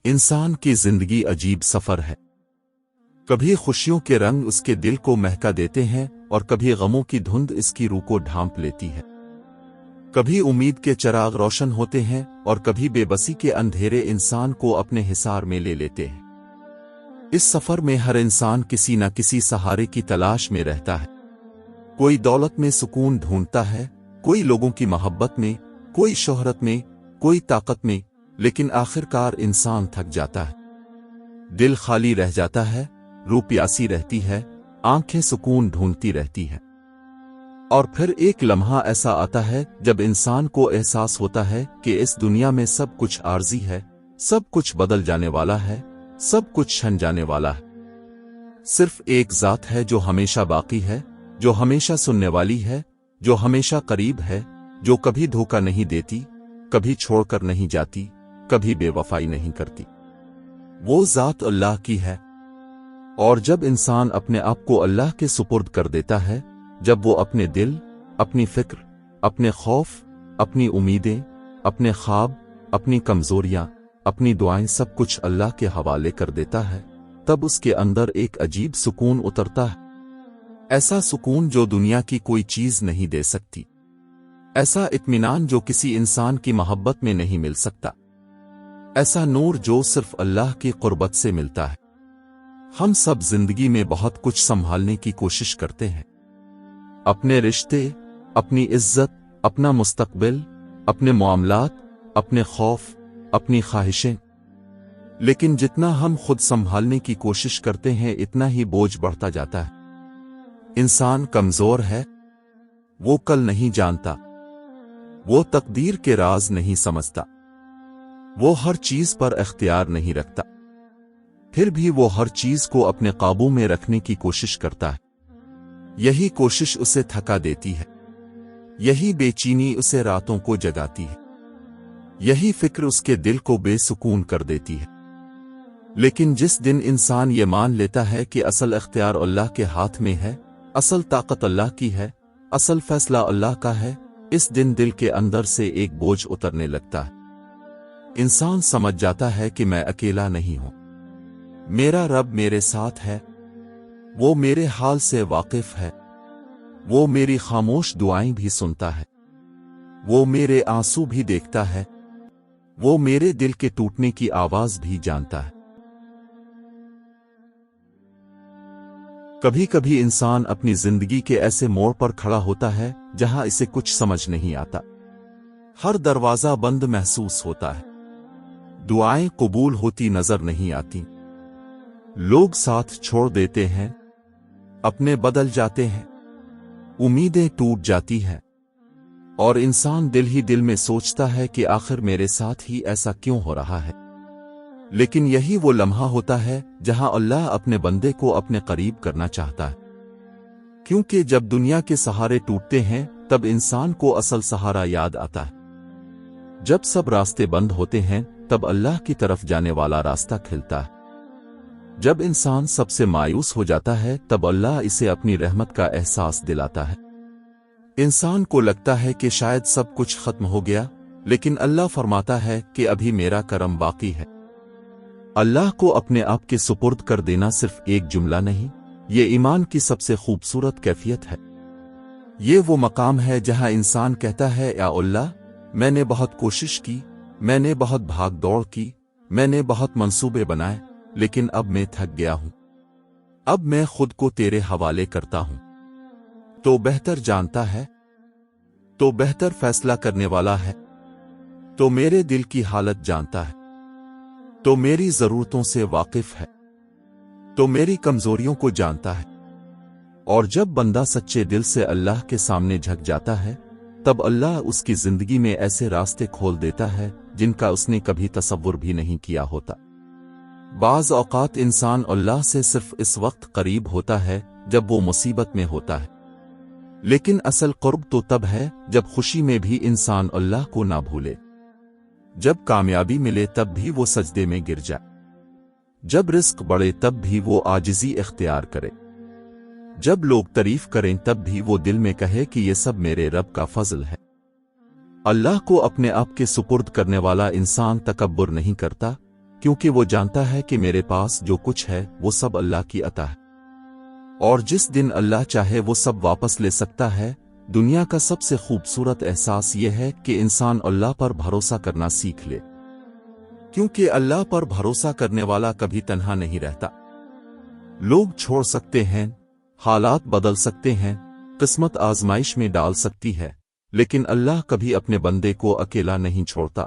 انسان کی زندگی عجیب سفر ہے۔ کبھی خوشیوں کے رنگ اس کے دل کو مہکا دیتے ہیں اور کبھی غموں کی دھند اس کی روح کو ڈھانپ لیتی ہے۔ کبھی امید کے چراغ روشن ہوتے ہیں اور کبھی بے بسی کے اندھیرے انسان کو اپنے حصار میں لے لیتے ہیں۔ اس سفر میں ہر انسان کسی نہ کسی سہارے کی تلاش میں رہتا ہے۔ کوئی دولت میں سکون ڈھونڈتا ہے، کوئی لوگوں کی محبت میں، کوئی شہرت میں، کوئی طاقت میں، لیکن آخرکار انسان تھک جاتا ہے۔ دل خالی رہ جاتا ہے، روح پیاسی رہتی ہے، آنکھیں سکون ڈھونڈتی رہتی ہیں۔ اور پھر ایک لمحہ ایسا آتا ہے جب انسان کو احساس ہوتا ہے کہ اس دنیا میں سب کچھ عارضی ہے، سب کچھ بدل جانے والا ہے، سب کچھ چھن جانے والا ہے۔ صرف ایک ذات ہے جو ہمیشہ باقی ہے، جو ہمیشہ سننے والی ہے، جو ہمیشہ قریب ہے، جو کبھی دھوکہ نہیں دیتی، کبھی چھوڑ کر نہیں جاتی، کبھی بے وفائی نہیں کرتی۔ وہ ذات اللہ کی ہے۔ اور جب انسان اپنے آپ کو اللہ کے سپرد کر دیتا ہے، جب وہ اپنے دل، اپنی فکر، اپنے خوف، اپنی امیدیں، اپنے خواب، اپنی کمزوریاں، اپنی دعائیں سب کچھ اللہ کے حوالے کر دیتا ہے، تب اس کے اندر ایک عجیب سکون اترتا ہے۔ ایسا سکون جو دنیا کی کوئی چیز نہیں دے سکتی، ایسا اطمینان جو کسی انسان کی محبت میں نہیں مل سکتا، ایسا نور جو صرف اللہ کی قربت سے ملتا ہے۔ ہم سب زندگی میں بہت کچھ سنبھالنے کی کوشش کرتے ہیں، اپنے رشتے، اپنی عزت، اپنا مستقبل، اپنے معاملات، اپنے خوف، اپنی خواہشیں، لیکن جتنا ہم خود سنبھالنے کی کوشش کرتے ہیں اتنا ہی بوجھ بڑھتا جاتا ہے۔ انسان کمزور ہے، وہ کل نہیں جانتا، وہ تقدیر کے راز نہیں سمجھتا، وہ ہر چیز پر اختیار نہیں رکھتا، پھر بھی وہ ہر چیز کو اپنے قابو میں رکھنے کی کوشش کرتا ہے۔ یہی کوشش اسے تھکا دیتی ہے، یہی بے چینی اسے راتوں کو جگاتی ہے، یہی فکر اس کے دل کو بے سکون کر دیتی ہے۔ لیکن جس دن انسان یہ مان لیتا ہے کہ اصل اختیار اللہ کے ہاتھ میں ہے، اصل طاقت اللہ کی ہے، اصل فیصلہ اللہ کا ہے، اس دن دل کے اندر سے ایک بوجھ اترنے لگتا ہے۔ انسان سمجھ جاتا ہے کہ میں اکیلا نہیں ہوں، میرا رب میرے ساتھ ہے، وہ میرے حال سے واقف ہے، وہ میری خاموش دعائیں بھی سنتا ہے، وہ میرے آنسو بھی دیکھتا ہے، وہ میرے دل کے ٹوٹنے کی آواز بھی جانتا ہے۔ کبھی کبھی انسان اپنی زندگی کے ایسے موڑ پر کھڑا ہوتا ہے جہاں اسے کچھ سمجھ نہیں آتا، ہر دروازہ بند محسوس ہوتا ہے، دعائیں قبول ہوتی نظر نہیں آتی، لوگ ساتھ چھوڑ دیتے ہیں، اپنے بدل جاتے ہیں، امیدیں ٹوٹ جاتی ہیں، اور انسان دل ہی دل میں سوچتا ہے کہ آخر میرے ساتھ ہی ایسا کیوں ہو رہا ہے۔ لیکن یہی وہ لمحہ ہوتا ہے جہاں اللہ اپنے بندے کو اپنے قریب کرنا چاہتا ہے، کیونکہ جب دنیا کے سہارے ٹوٹتے ہیں تب انسان کو اصل سہارا یاد آتا ہے۔ جب سب راستے بند ہوتے ہیں تب اللہ کی طرف جانے والا راستہ کھلتا ہے۔ جب انسان سب سے مایوس ہو جاتا ہے تب اللہ اسے اپنی رحمت کا احساس دلاتا ہے۔ انسان کو لگتا ہے کہ شاید سب کچھ ختم ہو گیا، لیکن اللہ فرماتا ہے کہ ابھی میرا کرم باقی ہے۔ اللہ کو اپنے آپ کے سپرد کر دینا صرف ایک جملہ نہیں، یہ ایمان کی سب سے خوبصورت کیفیت ہے۔ یہ وہ مقام ہے جہاں انسان کہتا ہے، یا اللہ، میں نے بہت کوشش کی، میں نے بہت بھاگ دوڑ کی، میں نے بہت منصوبے بنائے، لیکن اب میں تھک گیا ہوں، اب میں خود کو تیرے حوالے کرتا ہوں۔ تو بہتر جانتا ہے، تو بہتر فیصلہ کرنے والا ہے، تو میرے دل کی حالت جانتا ہے، تو میری ضرورتوں سے واقف ہے، تو میری کمزوریوں کو جانتا ہے۔ اور جب بندہ سچے دل سے اللہ کے سامنے جھک جاتا ہے تب اللہ اس کی زندگی میں ایسے راستے کھول دیتا ہے جن کا اس نے کبھی تصور بھی نہیں کیا ہوتا۔ بعض اوقات انسان اللہ سے صرف اس وقت قریب ہوتا ہے جب وہ مصیبت میں ہوتا ہے، لیکن اصل قرب تو تب ہے جب خوشی میں بھی انسان اللہ کو نہ بھولے، جب کامیابی ملے تب بھی وہ سجدے میں گر جائے، جب رزق بڑھے تب بھی وہ عاجزی اختیار کرے، جب لوگ تعریف کریں تب بھی وہ دل میں کہے کہ یہ سب میرے رب کا فضل ہے۔ اللہ کو اپنے آپ کے سپرد کرنے والا انسان تکبر نہیں کرتا، کیونکہ وہ جانتا ہے کہ میرے پاس جو کچھ ہے وہ سب اللہ کی عطا ہے، اور جس دن اللہ چاہے وہ سب واپس لے سکتا ہے۔ دنیا کا سب سے خوبصورت احساس یہ ہے کہ انسان اللہ پر بھروسہ کرنا سیکھ لے، کیونکہ اللہ پر بھروسہ کرنے والا کبھی تنہا نہیں رہتا۔ لوگ چھوڑ سکتے ہیں، حالات بدل سکتے ہیں، قسمت آزمائش میں ڈال سکتی ہے، لیکن اللہ کبھی اپنے بندے کو اکیلا نہیں چھوڑتا۔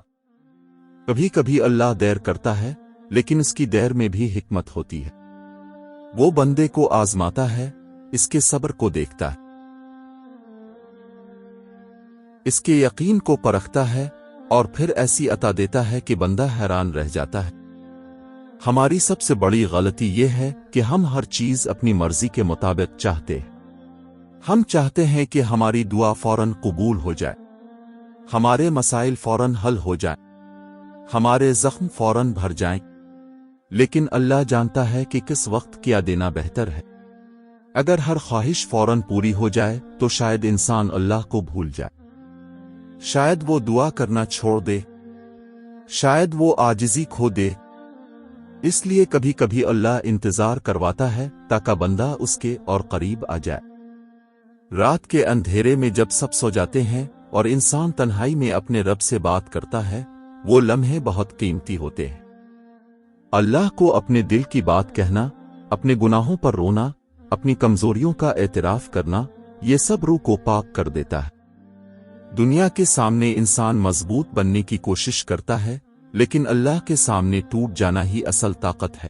کبھی کبھی اللہ دیر کرتا ہے، لیکن اس کی دیر میں بھی حکمت ہوتی ہے۔ وہ بندے کو آزماتا ہے، اس کے صبر کو دیکھتا ہے، اس کے یقین کو پرکھتا ہے، اور پھر ایسی عطا دیتا ہے کہ بندہ حیران رہ جاتا ہے۔ ہماری سب سے بڑی غلطی یہ ہے کہ ہم ہر چیز اپنی مرضی کے مطابق چاہتے ہیں۔ ہم چاہتے ہیں کہ ہماری دعا فوراً قبول ہو جائے، ہمارے مسائل فوراً حل ہو جائیں، ہمارے زخم فوراً بھر جائیں، لیکن اللہ جانتا ہے کہ کس وقت کیا دینا بہتر ہے۔ اگر ہر خواہش فوراً پوری ہو جائے تو شاید انسان اللہ کو بھول جائے، شاید وہ دعا کرنا چھوڑ دے، شاید وہ عاجزی کھو دے۔ اس لیے کبھی کبھی اللہ انتظار کرواتا ہے تاکہ بندہ اس کے اور قریب آ جائے۔ رات کے اندھیرے میں جب سب سو جاتے ہیں اور انسان تنہائی میں اپنے رب سے بات کرتا ہے، وہ لمحے بہت قیمتی ہوتے ہیں۔ اللہ کو اپنے دل کی بات کہنا، اپنے گناہوں پر رونا، اپنی کمزوریوں کا اعتراف کرنا، یہ سب روح کو پاک کر دیتا ہے۔ دنیا کے سامنے انسان مضبوط بننے کی کوشش کرتا ہے، لیکن اللہ کے سامنے ٹوٹ جانا ہی اصل طاقت ہے،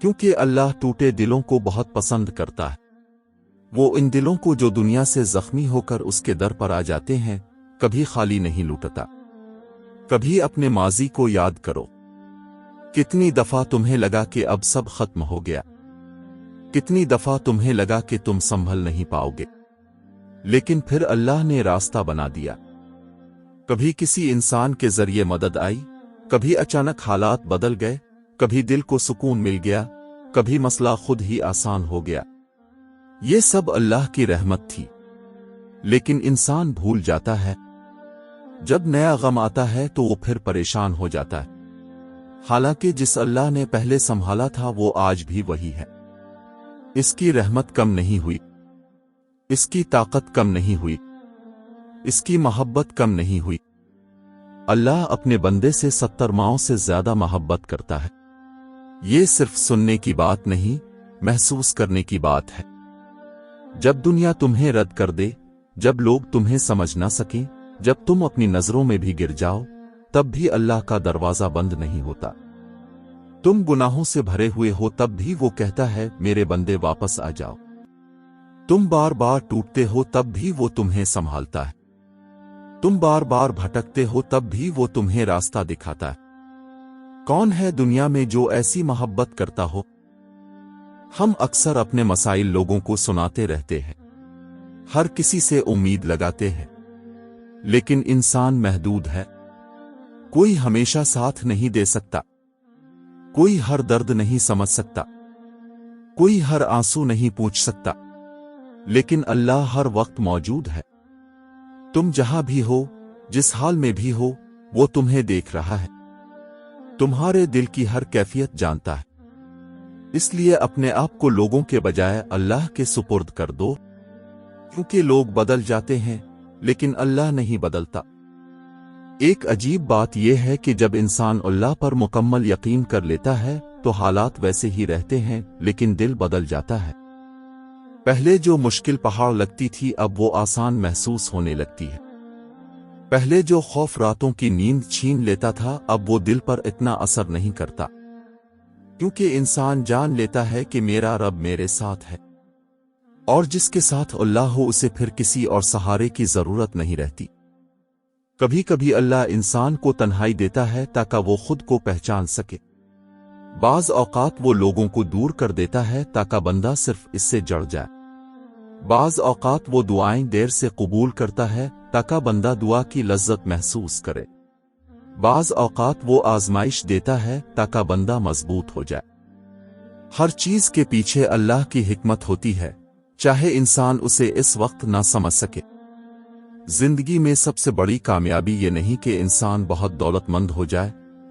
کیونکہ اللہ ٹوٹے دلوں کو بہت پسند کرتا ہے۔ وہ ان دلوں کو جو دنیا سے زخمی ہو کر اس کے در پر آ جاتے ہیں کبھی خالی نہیں لوٹتا۔ کبھی اپنے ماضی کو یاد کرو، کتنی دفعہ تمہیں لگا کہ اب سب ختم ہو گیا، کتنی دفعہ تمہیں لگا کہ تم سنبھل نہیں پاؤ گے، لیکن پھر اللہ نے راستہ بنا دیا۔ کبھی کسی انسان کے ذریعے مدد آئی، کبھی اچانک حالات بدل گئے، کبھی دل کو سکون مل گیا، کبھی مسئلہ خود ہی آسان ہو گیا۔ یہ سب اللہ کی رحمت تھی، لیکن انسان بھول جاتا ہے۔ جب نیا غم آتا ہے تو وہ پھر پریشان ہو جاتا ہے، حالانکہ جس اللہ نے پہلے سنبھالا تھا وہ آج بھی وہی ہے۔ اس کی رحمت کم نہیں ہوئی، اس کی طاقت کم نہیں ہوئی، اس کی محبت کم نہیں ہوئی۔ اللہ اپنے بندے سے 70 ماؤں سے زیادہ محبت کرتا ہے۔ یہ صرف سننے کی بات نہیں، محسوس کرنے کی بات ہے۔ جب دنیا تمہیں رد کر دے، جب لوگ تمہیں سمجھ نہ سکیں، جب تم اپنی نظروں میں بھی گر جاؤ، تب بھی اللہ کا دروازہ بند نہیں ہوتا۔ تم گناہوں سے بھرے ہوئے ہو تب بھی وہ کہتا ہے میرے بندے واپس آ جاؤ۔ تم بار بار ٹوٹتے ہو تب بھی وہ تمہیں سنبھالتا ہے۔ تم بار بار بھٹکتے ہو تب بھی وہ تمہیں راستہ دکھاتا ہے۔ کون ہے دنیا میں جو ایسی محبت کرتا ہو؟ ہم اکثر اپنے مسائل لوگوں کو سناتے رہتے ہیں، ہر کسی سے امید لگاتے ہیں، لیکن انسان محدود ہے۔ کوئی ہمیشہ ساتھ نہیں دے سکتا، کوئی ہر درد نہیں سمجھ سکتا، کوئی ہر آنسو نہیں پوچھ سکتا، لیکن اللہ ہر وقت موجود ہے۔ تم جہاں بھی ہو، جس حال میں بھی ہو، وہ تمہیں دیکھ رہا ہے، تمہارے دل کی ہر کیفیت جانتا ہے۔ اس لیے اپنے آپ کو لوگوں کے بجائے اللہ کے سپرد کر دو، کیونکہ لوگ بدل جاتے ہیں لیکن اللہ نہیں بدلتا۔ ایک عجیب بات یہ ہے کہ جب انسان اللہ پر مکمل یقین کر لیتا ہے تو حالات ویسے ہی رہتے ہیں، لیکن دل بدل جاتا ہے۔ پہلے جو مشکل پہاڑ لگتی تھی اب وہ آسان محسوس ہونے لگتی ہے۔ پہلے جو خوف راتوں کی نیند چھین لیتا تھا اب وہ دل پر اتنا اثر نہیں کرتا، کیونکہ انسان جان لیتا ہے کہ میرا رب میرے ساتھ ہے، اور جس کے ساتھ اللہ ہو اسے پھر کسی اور سہارے کی ضرورت نہیں رہتی۔ کبھی کبھی اللہ انسان کو تنہائی دیتا ہے تاکہ وہ خود کو پہچان سکے۔ بعض اوقات وہ لوگوں کو دور کر دیتا ہے تاکہ بندہ صرف اس سے جڑ جائے۔ بعض اوقات وہ دعائیں دیر سے قبول کرتا ہے تاکہ بندہ دعا کی لذت محسوس کرے۔ بعض اوقات وہ آزمائش دیتا ہے تاکہ بندہ مضبوط ہو جائے۔ ہر چیز کے پیچھے اللہ کی حکمت ہوتی ہے، چاہے انسان اسے اس وقت نہ سمجھ سکے۔ زندگی میں سب سے بڑی کامیابی یہ نہیں کہ انسان بہت دولت مند ہو جائے،